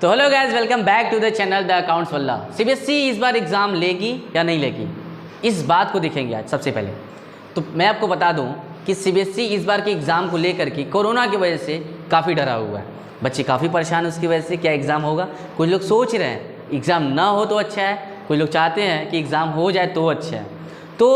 तो hello guys, welcome back to the channel the accounts Walla. CBSE इस बार exam लेगी या नहीं लेगी, इस बात को देखेंगे आज सबसे पहले। तो मैं आपको बता दूं कि सीबीएसई इस बार के एग्ज़ाम को लेकर के कोरोना की वजह से काफ़ी डरा हुआ है। बच्चे काफ़ी परेशान उसकी वजह से, क्या एग्ज़ाम होगा। कुछ लोग सोच रहे हैं एग्ज़ाम ना हो तो अच्छा है, कुछ लोग चाहते हैं कि एग्ज़ाम हो जाए तो अच्छा है। तो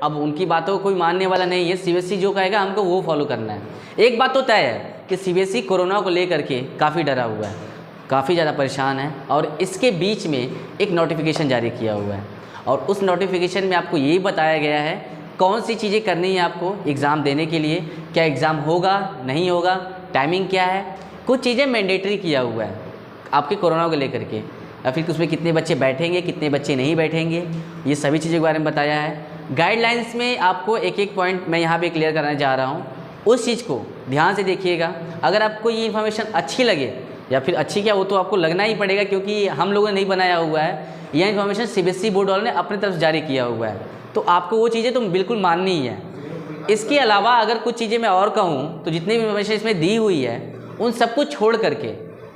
अब उनकी बातों को कोई मानने वाला नहीं है। सीबीएसई जो कहेगा हमको वो फॉलो करना है। एक बात तो तय है कि सीबीएसई कोरोना को लेकर के काफ़ी डरा हुआ है, काफ़ी ज़्यादा परेशान है। और इसके बीच में एक नोटिफिकेशन जारी किया हुआ है और उस नोटिफिकेशन में आपको यही बताया गया है कौन सी चीज़ें करनी है आपको एग्ज़ाम देने के लिए, क्या एग्ज़ाम होगा नहीं होगा, टाइमिंग क्या है। कुछ चीज़ें मैंडेटरी किया हुआ है आपके कोरोना को लेकर के, या फिर उसमें कितने बच्चे बैठेंगे कितने बच्चे नहीं बैठेंगे, ये सभी चीज़ों के बारे में बताया है। गाइडलाइंस में आपको एक एक पॉइंट मैं यहाँ पे क्लियर करना चाह रहा हूँ, उस चीज़ को ध्यान से देखिएगा। अगर आपको ये इन्फॉर्मेशन अच्छी लगे, या फिर अच्छी क्या, वो तो आपको लगना ही पड़ेगा क्योंकि हम लोगों ने नहीं बनाया हुआ है, यह इन्फॉर्मेशन सीबीएसई बोर्ड वालों ने अपनी तरफ जारी किया हुआ है, तो आपको वो चीज़ें तो बिल्कुल माननी ही है। इसके अलावा अगर कुछ चीज़ें मैं और कहूँ तो जितनी भी इन्फॉर्मेशन इसमें दी हुई है उन सबको छोड़ करके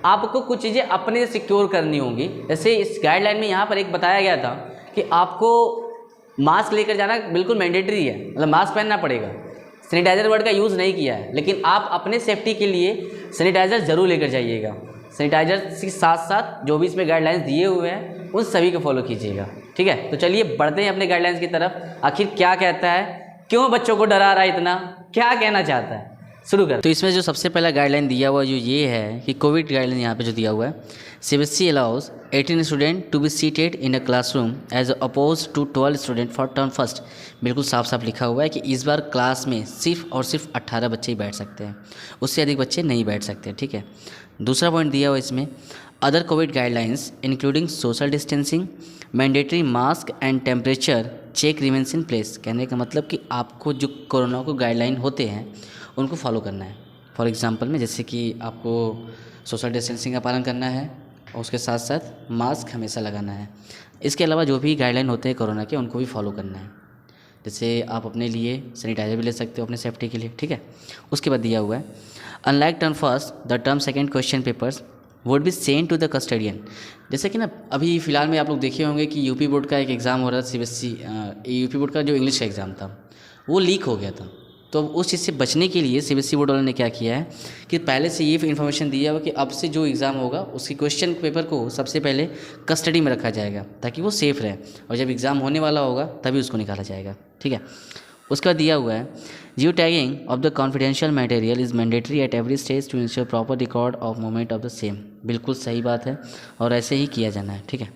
आपको कुछ चीज़ें अपने से सिक्योर करनी होंगी। जैसे इस गाइडलाइन में यहाँ पर एक बताया गया था कि आपको मास्क लेकर जाना बिल्कुल मैंडेटरी है, मतलब मास्क पहनना पड़ेगा। सैनिटाइज़र वर्ड का यूज़ नहीं किया है, लेकिन आप अपने सेफ्टी के लिए सैनिटाइज़र ज़रूर लेकर जाइएगा। सैनिटाइज़र के साथ साथ जो भी इसमें गाइडलाइंस दिए हुए हैं उन सभी को फॉलो कीजिएगा, ठीक है। तो चलिए बढ़ते हैं अपने गाइडलाइंस की तरफ। आखिर क्या कहता है, क्यों बच्चों को डरा रहा है इतना, क्या कहना चाहता है, शुरू कर। तो इसमें जो सबसे पहला गाइडलाइन दिया हुआ जो ये है कि कोविड गाइडलाइन यहाँ पे जो दिया हुआ है, CBSE allows 18 student to be seated in a classroom as oppose to 12 student for term first. बिल्कुल साफ साफ लिखा हुआ है कि इस बार क्लास में सिर्फ और सिर्फ 18 बच्चे ही बैठ सकते हैं, उससे अधिक बच्चे नहीं बैठ सकते, ठीक है। दूसरा पॉइंट दिया हुआ इसमें, other covid guidelines including social distancing, mandatory mask and temperature check remains in place. कहने का मतलब कि आपको जो कोरोना को गाइडलाइन होते हैं उनको फॉलो करना है। फॉर एग्जांपल में जैसे कि आपको सोशल डिस्टेंसिंग का पालन करना है और उसके साथ साथ मास्क हमेशा लगाना है। इसके अलावा जो भी गाइडलाइन होते हैं कोरोना के उनको भी फॉलो करना है। जैसे आप अपने लिए सैनिटाइज़र भी ले सकते हो अपने सेफ्टी के लिए, ठीक है। उसके बाद दिया हुआ है, unlike term first the term second question papers would be send to the custodian. जैसे कि ना अभी फ़िलहाल में आप लोग देखे होंगे कि यूपी बोर्ड का एक एग्ज़ाम हो रहा था, सीबीएसई यूपी बोर्ड का जो इंग्लिश का एग्ज़ाम था वो लीक हो गया था। तो उस चीज़ से बचने के लिए सीबीएसई बोर्ड वालों ने क्या किया है कि पहले से ये इन्फॉर्मेशन दिया हुआ कि अब से जो एग्ज़ाम होगा उसकी क्वेश्चन पेपर को सबसे पहले कस्टडी में रखा जाएगा ताकि वो सेफ़ रहे, और जब एग्ज़ाम होने वाला होगा तभी उसको निकाला जाएगा, ठीक है। उसके बाद दिया हुआ है, geo tagging of the confidential material is mandatory at every stage to ensure proper record of moment of the same. बिल्कुल सही बात है और ऐसे ही किया जाना है, ठीक है।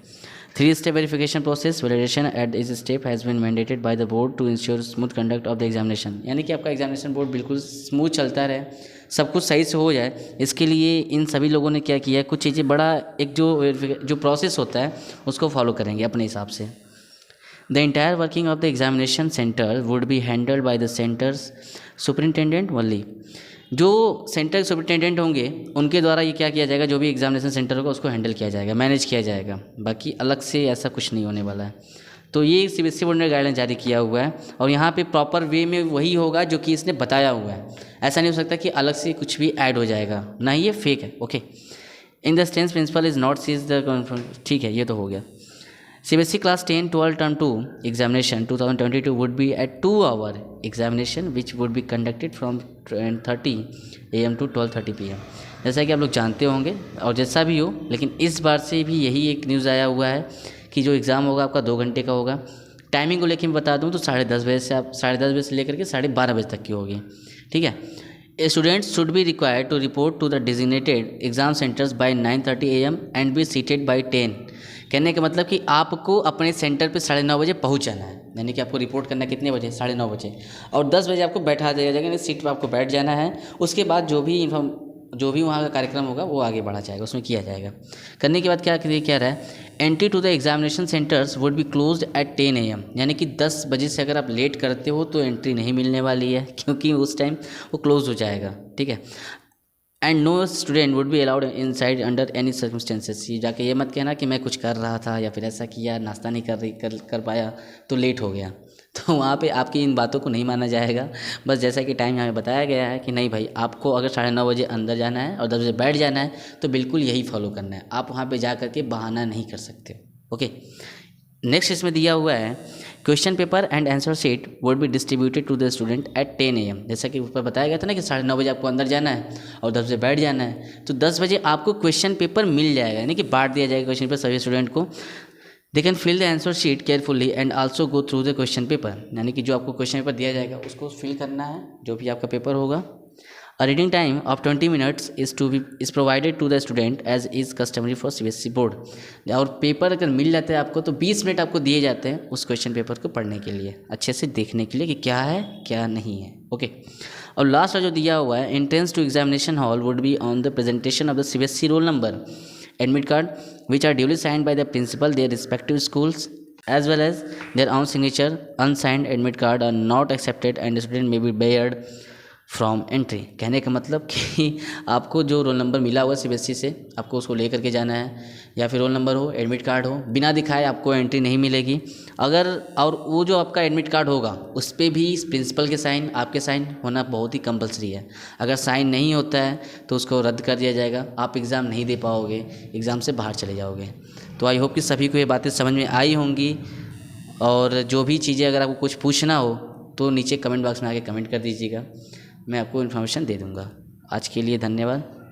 3 step verification process validation at this step has been mandated by the board to ensure smooth conduct of the examination. यानी कि आपका एग्जामिनेशन बोर्ड बिल्कुल स्मूथ चलता रहे, सब कुछ सही से हो जाए, इसके लिए इन सभी लोगों ने क्या किया है, कुछ चीज़ें बड़ा एक जो प्रोसेस होता है उसको फॉलो करेंगे अपने हिसाब से। The entire working of the examination center would be handled by the center's superintendent only। जो सेंटर सुपरिटेंडेंट होंगे उनके द्वारा ये क्या किया जाएगा, जो भी एग्जामिनेशन सेंटर होगा उसको हैंडल किया जाएगा, मैनेज किया जाएगा, बाकी अलग से ऐसा कुछ नहीं होने वाला है। तो ये सीबीएसई बोर्ड ने गाइडलाइन जारी किया हुआ है और यहाँ पे प्रॉपर वे में वही होगा जो कि इसने बताया हुआ है। ऐसा नहीं हो सकता कि अलग से कुछ भी ऐड हो जाएगा, ना ही ये फेक है, okay. In the stance principle is not cease the, ठीक है, ये तो हो गया। CBSE Class 10 12 Term 2 examination 2022 would be a 2-hour examination which would be conducted from 10:30 AM to 12:30 PM। जैसा कि आप लोग जानते होंगे और जैसा भी हो, लेकिन इस बार से भी यही एक न्यूज़ आया हुआ है कि जो एग्ज़ाम होगा आपका 2 घंटे का होगा। टाइमिंग को लेकर मैं बता दूं तो 10:30 बजे से आप 10:30 बजे से लेकर के 12:30 बजे तक की होगी, ठीक है। Students should be required to report to the designated exam centers by 9:30 AM and be seated by 10। कहने का मतलब कि आपको अपने सेंटर पे 9:30 बजे पहुंच जाना है, यानी कि आपको रिपोर्ट करना है कितने बजे, 9:30 बजे, और 10 बजे आपको बैठा दिया जाएगा, यानी सीट पर आपको बैठ जाना है। उसके बाद जो भी वहाँ का कार्यक्रम होगा वो आगे बढ़ा जाएगा, उसमें किया जाएगा। करने के बाद क्या रहा है, entry to the examination centres would be closed at 10 AM। यानी कि 10 बजे से अगर आप लेट करते हो तो एंट्री नहीं मिलने वाली है क्योंकि उस टाइम वो क्लोज हो जाएगा, ठीक है। And no student would be allowed inside under any circumstances. ये जाके ये मत कहना कि मैं कुछ कर रहा था या फिर ऐसा किया, नाश्ता नहीं कर पाया तो लेट हो गया, तो वहाँ पे आपकी इन बातों को नहीं माना जाएगा। बस जैसा कि टाइम यहाँ पे बताया गया है कि नहीं भाई, आपको अगर 9:30 बजे अंदर जाना है और 10 बजे बैठ जाना है तो बिल्कुल यही फॉलो करना है। आप वहाँ पे जा कर के बहाना नहीं कर सकते। ओके, नेक्स्ट इसमें दिया हुआ है question paper and answer sheet would be distributed to the student at 10 AM। जैसा कि ऊपर बताया गया था ना कि 9:30 बजे आपको अंदर जाना है और 10 बजे बैठ जाना है, तो 10 बजे आपको क्वेश्चन पेपर मिल जाएगा, यानी कि बांट दिया जाएगा क्वेश्चन पेपर सभी स्टूडेंट को। They can fill the answer sheet carefully and also go through the question paper, यानी कि जो आपको क्वेश्चन पेपर दिया जाएगा उसको फिल करना है, जो भी आपका पेपर होगा। A reading time of 20 minutes is provided to the student as is customary for CBSE board. और पेपर अगर मिल जाता है आपको तो 20 मिनट आपको दिए जाते हैं उस क्वेश्चन पेपर को पढ़ने के लिए, अच्छे से देखने के लिए कि क्या है क्या नहीं है। ओके, और लास्ट जो दिया हुआ है, entrance to examination hall would be on the presentation of the CBSE roll number, admit card which are duly signed by the principal their respective schools as well as their own signature. Unsigned admit card are not accepted and the student may be barred from entry. कहने का मतलब कि आपको जो roll number मिला हुआ CBSE से आपको उसको लेकर के जाना है, या फिर रोल नंबर हो, एडमिट कार्ड हो, बिना दिखाए आपको एंट्री नहीं मिलेगी। अगर और वो जो आपका एडमिट कार्ड होगा उस पर भी प्रिंसिपल के साइन, आपके साइन होना बहुत ही कंपलसरी है। अगर साइन नहीं होता है तो उसको रद्द कर दिया जाएगा, आप एग्ज़ाम नहीं दे पाओगे, एग्ज़ाम से बाहर चले जाओगे। तो आई होप कि सभी को ये बातें समझ में आई होंगी, और जो भी चीज़ें अगर आपको कुछ पूछना हो तो नीचे कमेंट बॉक्स में आके कमेंट कर दीजिएगा, मैं आपको इन्फॉर्मेशन दे दूँगा। आज के लिए धन्यवाद।